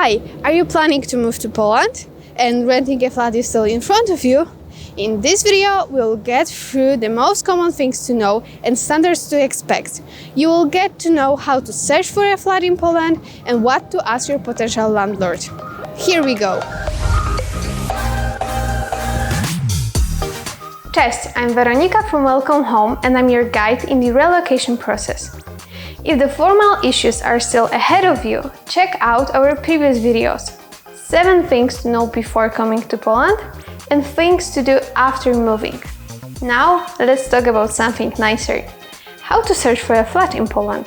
Hi, are you planning to move to Poland and renting a flat is still in front of you? In this video, we'll get through the most common things to know and standards to expect. You will get to know how to search for a flat in Poland and what to ask your potential landlord. Here we go! Cześć, I'm Weronika from Welcome Home and I'm your guide in the relocation process. If the formal issues are still ahead of you, check out our previous videos. 7 things to know before coming to Poland and things to do after moving. Now, let's talk about something nicer. How to search for a flat in Poland.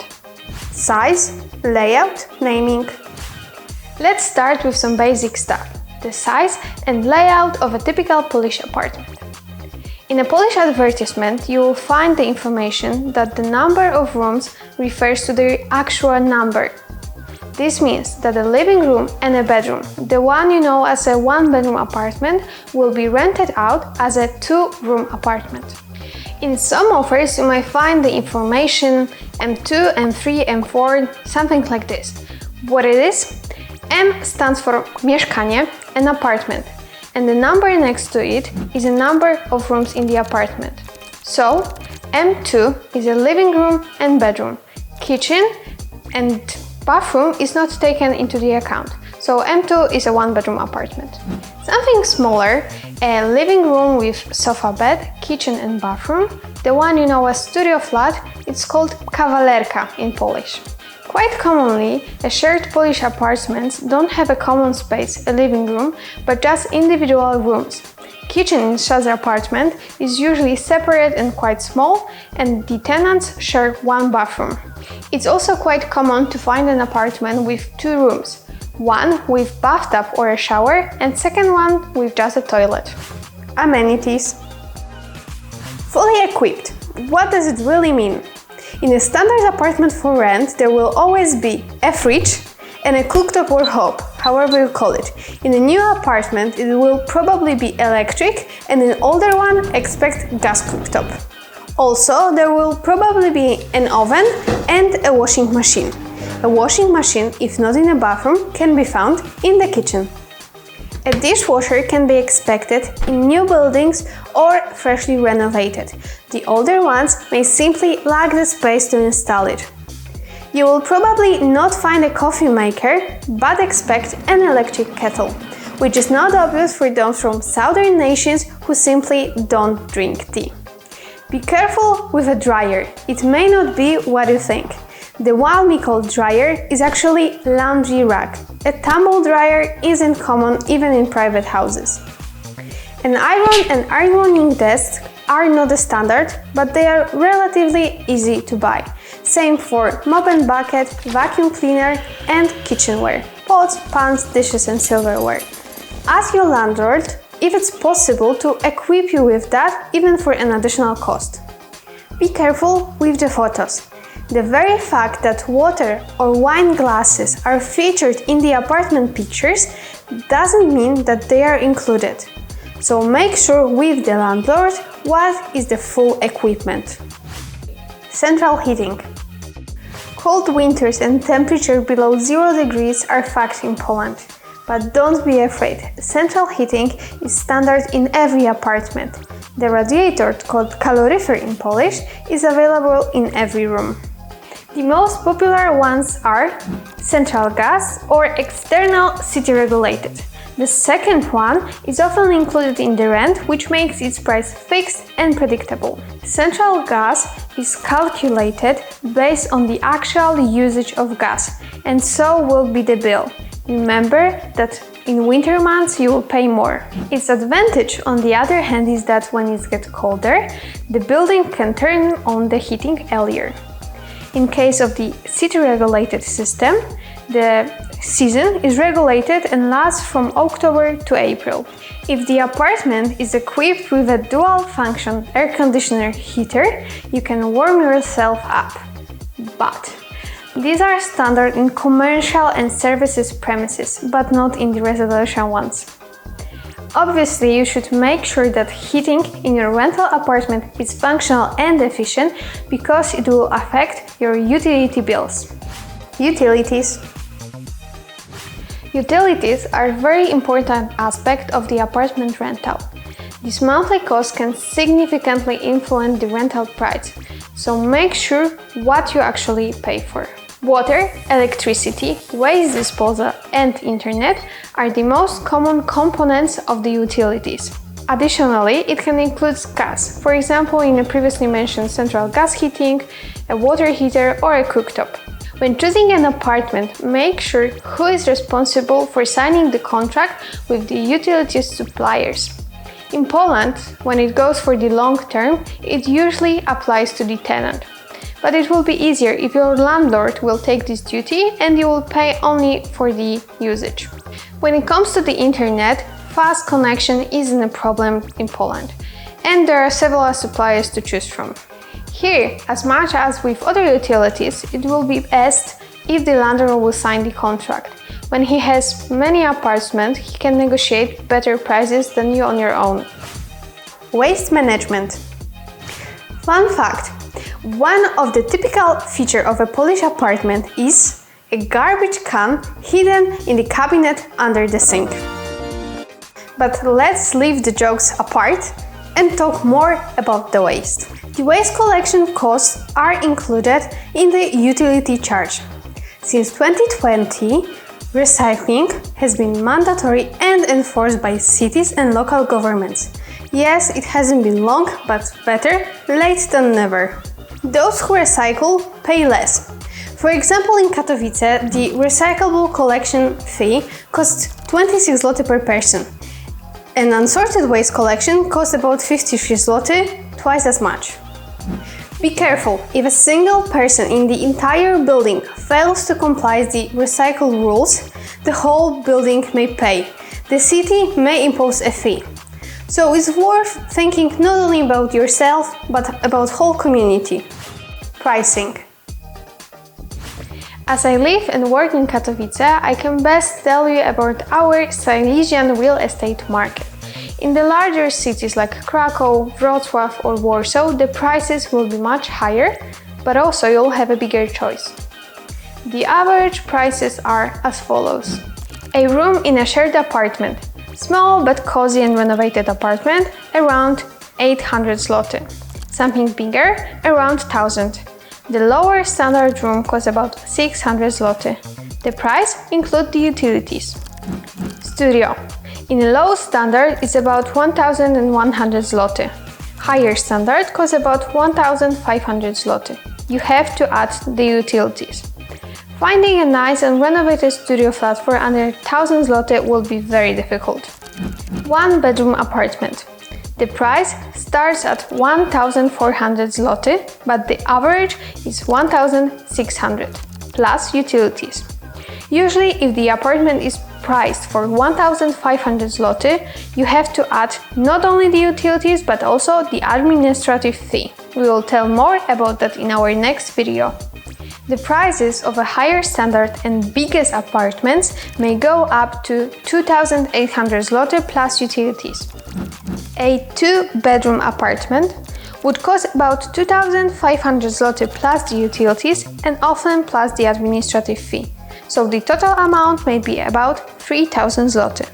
Size, layout, naming. Let's start with some basic stuff. The size and layout of a typical Polish apartment. In a Polish advertisement, you will find the information that the number of rooms refers to the actual number. This means that a living room and a bedroom, the one you know as a one-bedroom apartment, will be rented out as a two-room apartment. In some offers, you might find the information M2, M3, M4, something like this. What it is? M stands for mieszkanie, an apartment, and the number next to it is a number of rooms in the apartment. So, M2 is a living room and bedroom. Kitchen and bathroom is not taken into the account, so M2 is a one-bedroom apartment. Something smaller, a living room with sofa bed, kitchen and bathroom, the one you know as studio flat, it's called kawalerka in Polish. Quite commonly, shared Polish apartments don't have a common space, a living room, but just individual rooms. Kitchen in such apartment is usually separate and quite small, and the tenants share one bathroom. It's also quite common to find an apartment with 2 rooms, one with bathtub or a shower, and second one with just a toilet. Amenities. Fully equipped. What does it really mean? In a standard apartment for rent, there will always be a fridge and a cooktop or hob, however you call it. In a new apartment, it will probably be electric, and in an older one, expect gas cooktop. Also, there will probably be an oven and a washing machine. A washing machine, if not in a bathroom, can be found in the kitchen. A dishwasher can be expected in new buildings or freshly renovated. The older ones may simply lack the space to install it. You will probably not find a coffee maker, but expect an electric kettle, which is not obvious for those from southern nations who simply don't drink tea. Be careful with a dryer, it may not be what you think. The one we call dryer is actually laundry rack. A tumble dryer isn't common even in private houses. An iron and ironing desk are not a standard, but they are relatively easy to buy. Same for mop and bucket, vacuum cleaner and kitchenware, pots, pans, dishes and silverware. Ask your landlord if it's possible to equip you with that even for an additional cost. Be careful with the photos. The very fact that water or wine glasses are featured in the apartment pictures doesn't mean that they are included. So make sure with the landlord what is the full equipment. Central heating. Cold winters and temperature below 0 degrees are facts in Poland. But don't be afraid, central heating is standard in every apartment. The radiator, called kaloryfer in Polish, is available in every room. The most popular ones are central gas or external city regulated. The second one is often included in the rent, which makes its price fixed and predictable. Central gas is calculated based on the actual usage of gas, and so will be the bill. Remember that in winter months you will pay more. Its advantage, on the other hand, is that when it gets colder, the building can turn on the heating earlier. In case of the city-regulated system, the season is regulated and lasts from October to April. If the apartment is equipped with a dual-function air conditioner heater, you can warm yourself up. But these are standard in commercial and services premises, but not in the residential ones. Obviously, you should make sure that heating in your rental apartment is functional and efficient because it will affect your utility bills. Utilities. Utilities are a very important aspect of the apartment rental. This monthly cost can significantly influence the rental price, so make sure what you actually pay for. Water, electricity, waste disposal and internet are the most common components of the utilities. Additionally, it can include gas, for example in the previously mentioned central gas heating, a water heater or a cooktop. When choosing an apartment, make sure who is responsible for signing the contract with the utilities suppliers. In Poland, when it goes for the long term, it usually applies to the tenant. But it will be easier if your landlord will take this duty and you will pay only for the usage. When it comes to the internet, fast connection isn't a problem in Poland, and there are several suppliers to choose from. Here, as much as with other utilities, it will be best if the landlord will sign the contract. When he has many apartments, he can negotiate better prices than you on your own. Waste management. Fun fact. One of the typical features of a Polish apartment is a garbage can hidden in the cabinet under the sink. But let's leave the jokes apart and talk more about the waste. The waste collection costs are included in the utility charge. Since 2020, recycling has been mandatory and enforced by cities and local governments. Yes, it hasn't been long, but better late than never. Those who recycle pay less. For example, in Katowice, the recyclable collection fee costs 26 zloty per person. An unsorted waste collection costs about 53 zloty, twice as much. Be careful, if a single person in the entire building fails to comply with the recycle rules, the whole building may pay. The city may impose a fee. So it's worth thinking not only about yourself, but about whole community. Pricing. As I live and work in Katowice, I can best tell you about our Silesian real estate market. In the larger cities like Krakow, Wrocław or Warsaw, the prices will be much higher, but also you'll have a bigger choice. The average prices are as follows. A room in a shared apartment. Small but cozy and renovated apartment, around 800 zloty. Something bigger, around 1000. The lower standard room costs about 600 zloty. The price includes the utilities. Studio. In a low standard, it's about 1100 zloty. Higher standard costs about 1500 zloty. You have to add the utilities. Finding a nice and renovated studio flat for under 1000 zloty will be very difficult. One bedroom apartment. The price starts at 1400 zloty, but the average is 1600, plus utilities. Usually, if the apartment is priced for 1500 zloty, you have to add not only the utilities, but also the administrative fee. We will tell more about that in our next video. The prices of a higher standard and biggest apartments may go up to 2800 zloty plus utilities. A two-bedroom apartment would cost about 2500 zloty plus the utilities and often plus the administrative fee, so the total amount may be about 3000 zloty.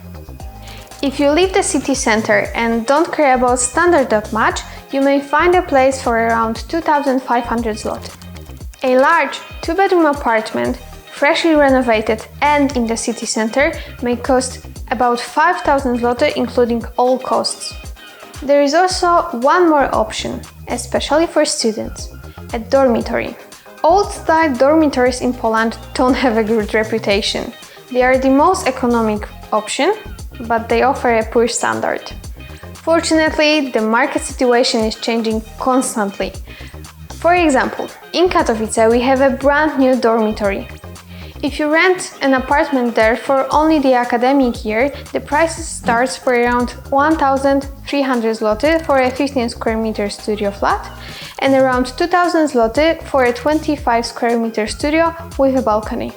If you leave the city center and don't care about standard that much, you may find a place for around 2500 zloty. A large two-bedroom apartment, freshly renovated and in the city center, may cost about 5000 zloty including all costs. There is also one more option, especially for students, a dormitory. Old-style dormitories in Poland don't have a good reputation. They are the most economic option, but they offer a poor standard. Fortunately, the market situation is changing constantly. For example, in Katowice we have a brand new dormitory. If you rent an apartment there for only the academic year, the price starts for around 1300 zloty for a 15 square meter studio flat and around 2000 zloty for a 25 square meter studio with a balcony.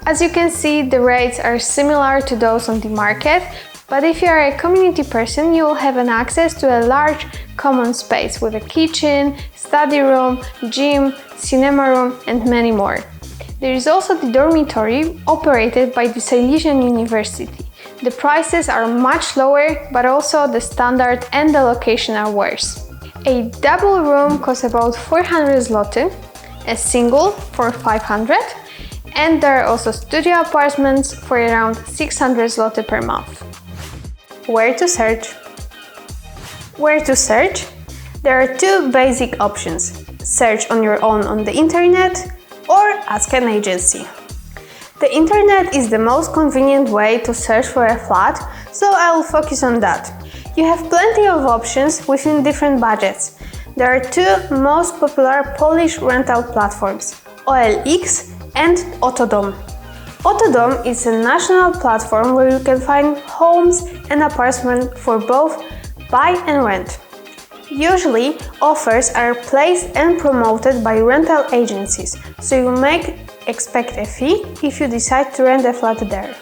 As you can see, the rates are similar to those on the market, but if you are a community person, you will have an access to a large common space with a kitchen, study room, gym, cinema room and many more. There is also the dormitory operated by the Silesian University. The prices are much lower, but also the standard and the location are worse. A double room costs about 400 zloty, a single for 500, and there are also studio apartments for around 600 zloty per month. Where to search? Where to search? There are two basic options: search on your own on the internet or ask an agency. The internet is the most convenient way to search for a flat, so I will focus on that. You have plenty of options within different budgets. There are two most popular Polish rental platforms, OLX and Otodom. Otodom is a national platform where you can find homes and apartments for both buy and rent. Usually, offers are placed and promoted by rental agencies, so you may expect a fee if you decide to rent a flat there.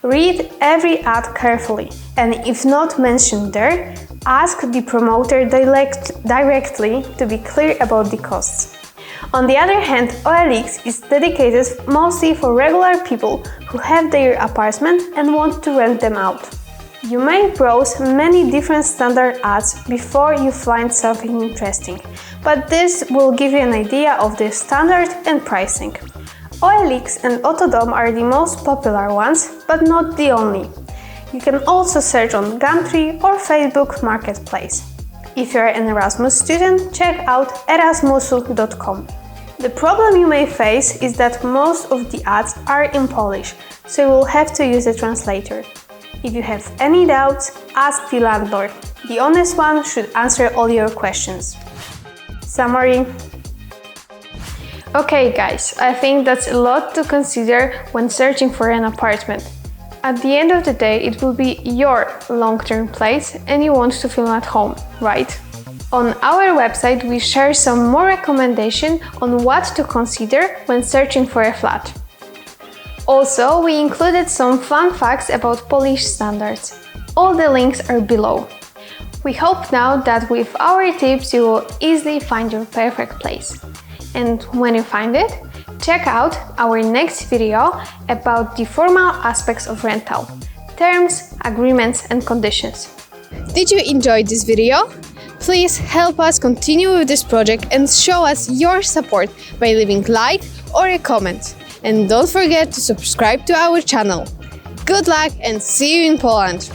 Read every ad carefully, and if not mentioned there, ask the promoter directly to be clear about the costs. On the other hand, OLX is dedicated mostly for regular people who have their apartment and want to rent them out. You may browse many different standard ads before you find something interesting, but this will give you an idea of the standard and pricing. OLX and Otodom are the most popular ones, but not the only. You can also search on Gumtree or Facebook Marketplace. If you're an Erasmus student, check out erasmusu.com. The problem you may face is that most of the ads are in Polish, so you will have to use a translator. If you have any doubts, ask the landlord. The honest one should answer all your questions. Summary. Okay guys, I think that's a lot to consider when searching for an apartment. At the end of the day, it will be your long-term place and you want to feel at home, right? On our website we share some more recommendations on what to consider when searching for a flat. Also, we included some fun facts about Polish standards. All the links are below. We hope now that with our tips you will easily find your perfect place. And when you find it, check out our next video about the formal aspects of rental, terms, agreements and conditions. Did you enjoy this video? Please help us continue with this project and show us your support by leaving a like or a comment. And don't forget to subscribe to our channel. Good luck and see you in Poland!